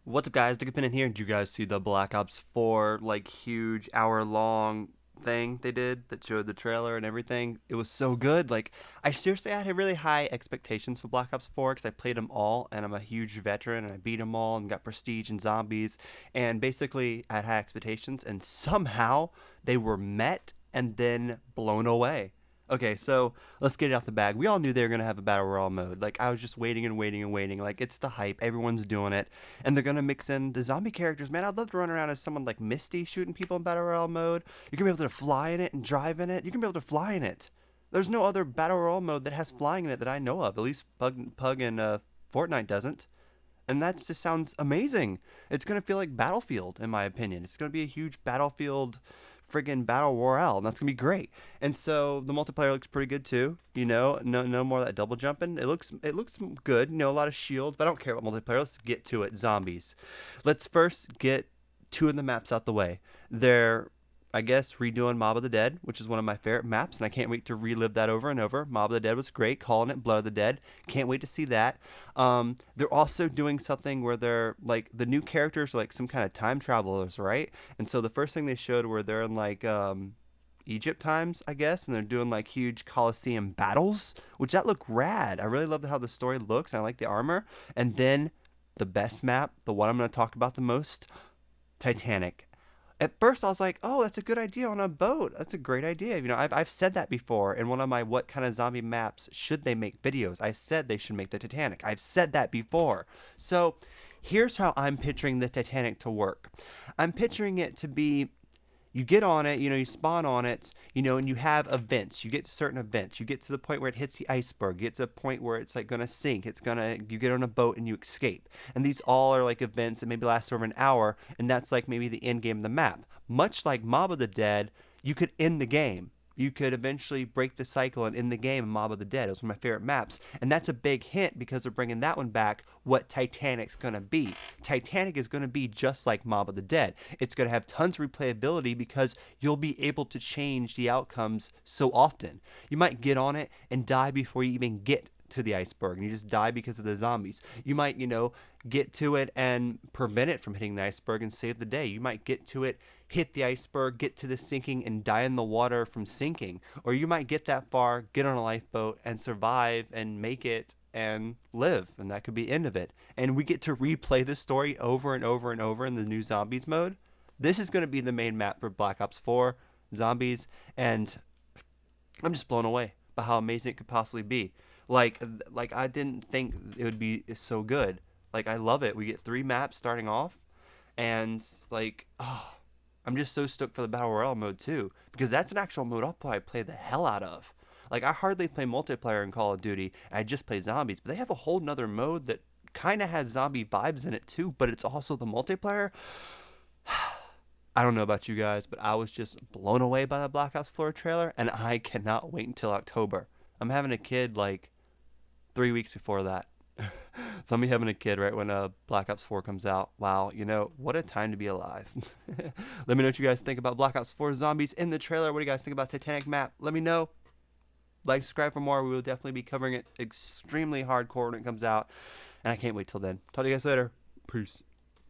What's up, guys? Dick in here. Did you guys see the Black Ops 4 like huge hour-long thing they did that showed the trailer and everything? It was so good. Like, I seriously had really high expectations for Black Ops 4 because I played them all and I'm a huge veteran and I beat them all and got prestige and zombies, and basically I had high expectations and somehow they were met and then blown away. Okay, so let's get it out the bag. We all knew they were gonna have a battle royale mode. Like, I was just waiting and waiting and waiting. Like, it's the hype. Everyone's doing it, and they're gonna mix in the zombie characters. Man, I'd love to run around as someone like Misty shooting people in battle royale mode. You're gonna be able to fly in it and drive in it. You're gonna be able to fly in it. There's no other battle royale mode that has flying in it that I know of. At least Pug and Fortnite doesn't. And that just sounds amazing. It's gonna feel like Battlefield, in my opinion. It's gonna be a huge Battlefield friggin' battle royale, and that's gonna be great. And so the multiplayer looks pretty good too. No more of that double jumping. It looks good. A lot of shields, but I don't care about multiplayer. Let's get to it. Zombies. Let's first get two of the maps out the way. They're, I guess, redoing Mob of the Dead, which is one of my favorite maps, and I can't wait to relive that over and over. Mob of the Dead was great, calling it Blood of the Dead. Can't wait to see that. They're also doing something where they're like the new characters are like some kind of time travelers, right? And so the first thing they showed were they're in like Egypt times, I guess, and they're doing like huge Colosseum battles, which that look rad. I really love how the story looks. I like the armor. And then the best map, the one I'm going to talk about the most, Titanic. At first, I was like, "Oh, that's a good idea on a boat. That's a great idea." I've said that before in one of my "What kind of zombie maps should they make" videos. I said they should make the Titanic. I've said that before. So, here's how I'm picturing the Titanic to work. I'm picturing it to be, you get on it, you spawn on it, and you have events. You get to certain events. You get to the point where it hits the iceberg. You get to the point where it's like gonna sink. You get on a boat and you escape. And these all are like events that maybe last over an hour, and that's like maybe the end game of the map. Much like Mob of the Dead, you could end the game. You could eventually break the cycle and end the game in Mob of the Dead. It was one of my favorite maps. And that's a big hint because they're bringing that one back, what Titanic's going to be. Titanic is going to be just like Mob of the Dead. It's going to have tons of replayability because you'll be able to change the outcomes so often. You might get on it and die before you even get to the iceberg and you just die because of the zombies. You might, get to it and prevent it from hitting the iceberg and save the day. You might get to it, hit the iceberg, get to the sinking and die in the water from sinking. Or you might get that far, get on a lifeboat and survive and make it and live, and that could be the end of it. And we get to replay this story over and over and over in the new zombies mode. This is going to be the main map for Black Ops 4 zombies, and I'm just blown away by how amazing it could possibly be. Like I didn't think it would be so good. Like, I love it. We get three maps starting off, and like, oh, I'm just so stoked for the battle royale mode too, because that's an actual mode I'll probably play the hell out of. Like, I hardly play multiplayer in Call of Duty, and I just play zombies, but they have a whole nother mode that kind of has zombie vibes in it too, but it's also the multiplayer. I don't know about you guys, but I was just blown away by the Black Ops 4 trailer, and I cannot wait until October. I'm having a kid like 3 weeks before that. So I'm be having a kid right when Black Ops 4 comes out. Wow, what a time to be alive. Let me know what you guys think about Black Ops 4 zombies in the trailer. What do you guys think about Titanic map? Let me know. Like, subscribe for more. We will definitely be covering it extremely hardcore when it comes out. And I can't wait till then. Talk to you guys later. Peace.